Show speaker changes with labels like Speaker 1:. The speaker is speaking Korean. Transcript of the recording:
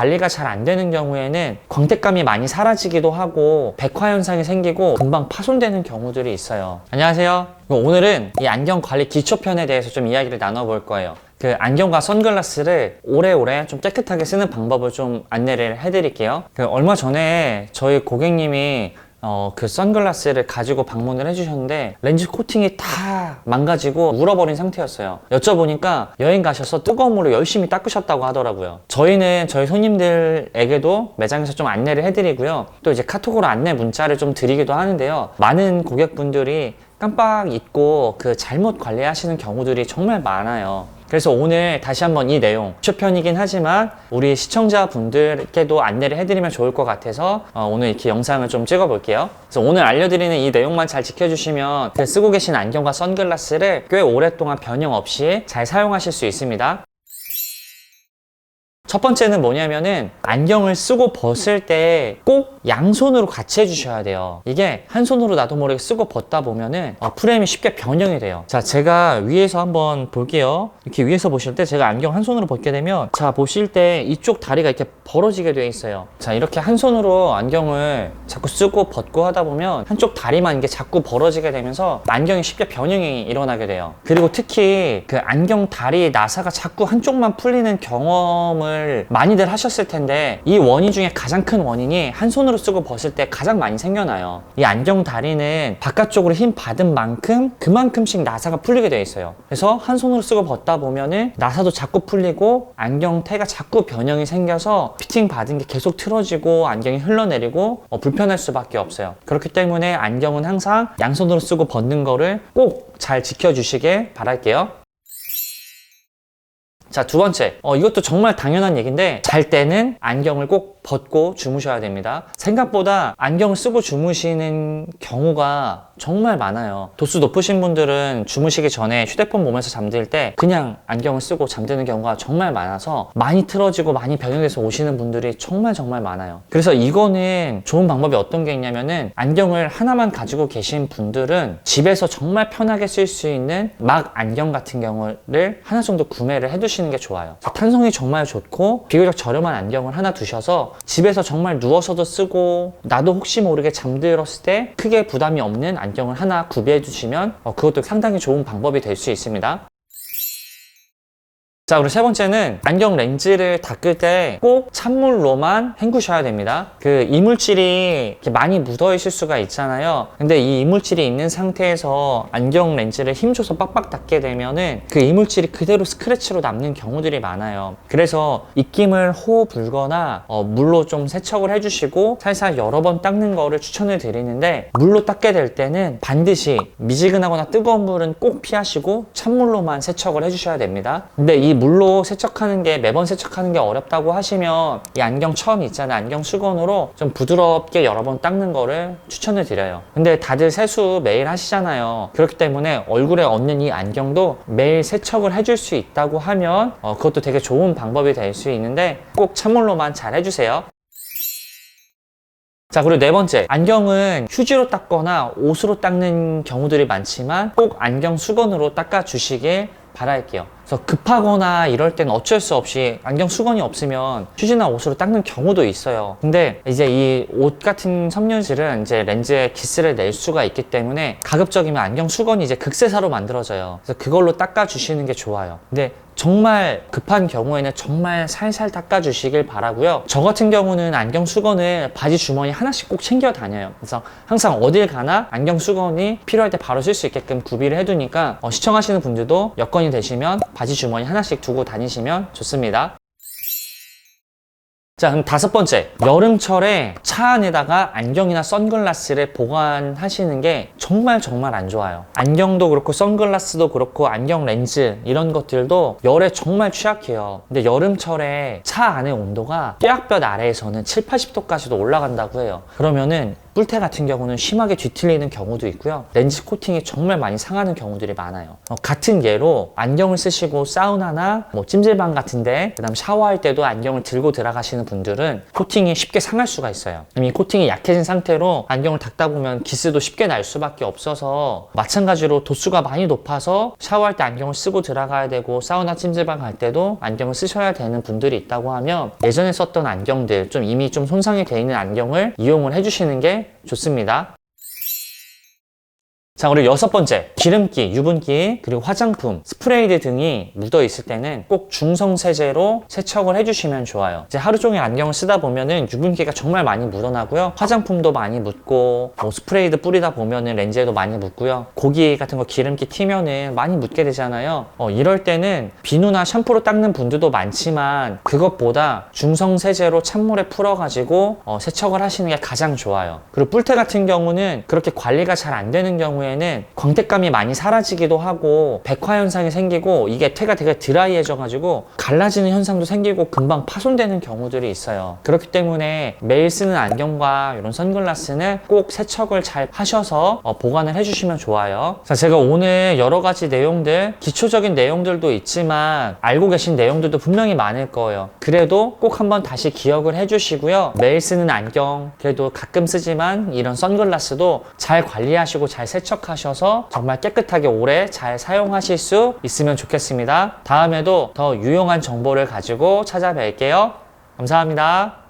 Speaker 1: 관리가 잘 안 되는 경우에는 광택감이 많이 사라지기도 하고 백화 현상이 생기고 금방 파손되는 경우들이 있어요. 안녕하세요. 오늘은 이 안경 관리 기초편에 대해서 좀 이야기를 나눠볼 거예요. 그 안경과 선글라스를 오래오래 좀 깨끗하게 쓰는 방법을 좀 안내를 해드릴게요. 얼마 전에 저희 고객님이 그 선글라스를 가지고 방문을 해주셨는데 렌즈 코팅이 다 망가지고 울어버린 상태였어요. 여쭤보니까 여행 가셔서 뜨거운 물로 열심히 닦으셨다고 하더라고요. 저희는 저희 손님들에게도 매장에서 좀 안내를 해드리고요. 또 이제 카톡으로 안내 문자를 좀 드리기도 하는데요. 많은 고객분들이 깜빡 잊고 그 잘못 관리하시는 경우들이 정말 많아요. 그래서 오늘 다시 한번 이 내용, 기초편이긴 하지만 우리 시청자분들께도 안내를 해드리면 좋을 것 같아서 오늘 이렇게 영상을 좀 찍어볼게요. 그래서 오늘 알려드리는 이 내용만 잘 지켜주시면 쓰고 계신 안경과 선글라스를 꽤 오랫동안 변형 없이 잘 사용하실 수 있습니다. 첫 번째는 뭐냐면은 안경을 쓰고 벗을 때 꼭 양손으로 같이 해주셔야 돼요. 이게 한 손으로 나도 모르게 쓰고 벗다 보면은 프레임이 쉽게 변형이 돼요. 자, 제가 위에서 한번 볼게요. 이렇게 위에서 보실 때 제가 안경 한 손으로 벗게 되면 자, 보실 때 이쪽 다리가 이렇게 벌어지게 되어 있어요. 자, 이렇게 한 손으로 안경을 자꾸 쓰고 벗고 하다 보면 한쪽 다리만 이게 자꾸 벌어지게 되면서 안경이 쉽게 변형이 일어나게 돼요. 그리고 특히 그 안경 다리 나사가 자꾸 한쪽만 풀리는 경험을 많이들 하셨을 텐데 이 원인 중에 가장 큰 원인이 한 손으로 쓰고 벗을 때 가장 많이 생겨나요. 이 안경 다리는 바깥쪽으로 힘 받은 만큼 그만큼씩 나사가 풀리게 되어 있어요. 그래서 한 손으로 쓰고 벗다 보면은 나사도 자꾸 풀리고 안경테가 자꾸 변형이 생겨서 피팅 받은 게 계속 틀어지고 안경이 흘러내리고 불편할 수밖에 없어요. 그렇기 때문에 안경은 항상 양손으로 쓰고 벗는 거를 꼭 잘 지켜주시길 바랄게요. 자, 두 번째, 이것도 정말 당연한 얘기인데 잘 때는 안경을 꼭 벗고 주무셔야 됩니다. 생각보다 안경을 쓰고 주무시는 경우가 정말 많아요. 도수 높으신 분들은 주무시기 전에 휴대폰 보면서 잠들 때 그냥 안경을 쓰고 잠드는 경우가 정말 많아서 많이 틀어지고 많이 변형돼서 오시는 분들이 정말 많아요. 그래서 이거는 좋은 방법이 어떤 게 있냐면은 안경을 하나만 가지고 계신 분들은 집에서 정말 편하게 쓸 수 있는 막 안경 같은 경우를 하나 정도 구매를 해두시는 게 좋아요. 탄성이 정말 좋고 비교적 저렴한 안경을 하나 두셔서 집에서 정말 누워서도 쓰고 나도 혹시 모르게 잠들었을 때 크게 부담이 없는 안경을 하나 구비해 주시면 그것도 상당히 좋은 방법이 될 수 있습니다. 자, 그리고 세 번째는 안경 렌즈를 닦을 때 꼭 찬물로만 헹구셔야 됩니다. 그 이물질이 이렇게 많이 묻어 있을 수가 있잖아요. 근데 이 이물질이 있는 상태에서 안경 렌즈를 힘줘서 빡빡 닦게 되면은 그 이물질이 그대로 스크래치로 남는 경우들이 많아요. 그래서 입김을 호흡 불거나 물로 좀 세척을 해주시고 살살 여러 번 닦는 거를 추천을 드리는데 물로 닦게 될 때는 반드시 미지근하거나 뜨거운 물은 꼭 피하시고 찬물로만 세척을 해주셔야 됩니다. 근데 이 물로 세척하는 게 매번 세척하는 게 어렵다고 하시면 이 안경 천 있잖아요. 안경 수건으로 좀 부드럽게 여러 번 닦는 거를 추천을 드려요. 근데 다들 세수 매일 하시잖아요. 그렇기 때문에 얼굴에 얹는 이 안경도 매일 세척을 해줄 수 있다고 하면 그것도 되게 좋은 방법이 될 수 있는데 꼭 찬물로만 잘 해주세요. 자, 그리고 네 번째, 안경은 휴지로 닦거나 옷으로 닦는 경우들이 많지만 꼭 안경 수건으로 닦아주시길 바랄게요. 그래서 급하거나 이럴 때는 어쩔 수 없이 안경 수건이 없으면 휴지나 옷으로 닦는 경우도 있어요. 근데 이제 이 옷 같은 섬유질은 이제 렌즈에 기스를 낼 수가 있기 때문에 가급적이면 안경 수건이 이제 극세사로 만들어져요. 그래서 그걸로 닦아주시는 게 좋아요. 근데 정말 급한 경우에는 정말 살살 닦아주시길 바라고요. 저 같은 경우는 안경 수건을 바지 주머니 하나씩 꼭 챙겨 다녀요. 그래서 항상 어딜 가나 안경 수건이 필요할 때 바로 쓸 수 있게끔 구비를 해두니까 시청하시는 분들도 여건이 되시면 바지 주머니 하나씩 두고 다니시면 좋습니다. 자, 그럼 다섯 번째, 여름철에 차 안에다가 안경이나 선글라스를 보관하시는 게 정말 안 좋아요. 안경도 그렇고 선글라스도 그렇고 안경 렌즈 이런 것들도 열에 정말 취약해요. 근데 여름철에 차 안의 온도가 뼈약볕 아래에서는 7, 80도까지도 올라간다고 해요. 그러면은 뿔테 같은 경우는 심하게 뒤틀리는 경우도 있고요. 렌즈 코팅이 정말 많이 상하는 경우들이 많아요. 같은 예로 안경을 쓰시고 사우나나 뭐 찜질방 같은데 그다음 샤워할 때도 안경을 들고 들어가시는 분들은 코팅이 쉽게 상할 수가 있어요. 이미 코팅이 약해진 상태로 안경을 닦다 보면 기스도 쉽게 날 수밖에 없어서, 마찬가지로 도수가 많이 높아서 샤워할 때 안경을 쓰고 들어가야 되고 사우나 찜질방 갈 때도 안경을 쓰셔야 되는 분들이 있다고 하면 예전에 썼던 안경들, 좀 이미 좀 손상이 돼 있는 안경을 이용을 해주시는 게 좋습니다. 자, 그리고 6번째, 기름기, 유분기, 그리고 화장품, 스프레이드 등이 묻어 있을 때는 꼭 중성 세제로 세척을 해주시면 좋아요. 이제 하루 종일 안경을 쓰다 보면은 유분기가 정말 많이 묻어나고요. 화장품도 많이 묻고, 뭐 스프레이드 뿌리다 보면은 렌즈에도 많이 묻고요. 고기 같은 거 기름기 튀면은 많이 묻게 되잖아요. 이럴 때는 비누나 샴푸로 닦는 분들도 많지만 그것보다 중성 세제로 찬물에 풀어가지고 세척을 하시는 게 가장 좋아요. 그리고 뿔테 같은 경우는 그렇게 관리가 잘 안 되는 경우에는 광택감이 많이 사라지기도 하고 백화 현상이 생기고, 이게 태가 되게 드라이해져 가지고 갈라지는 현상도 생기고 금방 파손되는 경우들이 있어요. 그렇기 때문에 매일 쓰는 안경과 이런 선글라스는 꼭 세척을 잘 하셔서 보관을 해주시면 좋아요. 자, 제가 오늘 여러 가지 내용들, 기초적인 내용들도 있지만 알고 계신 내용들도 분명히 많을 거예요. 그래도 꼭 한번 다시 기억을 해주시고요. 매일 쓰는 안경, 그래도 가끔 쓰지만 이런 선글라스도 잘 관리하시고 잘 세척하셔서 정말 깨끗하게 오래 잘 사용하실 수 있으면 좋겠습니다. 다음에도 더 유용한 정보를 가지고 찾아뵐게요. 감사합니다.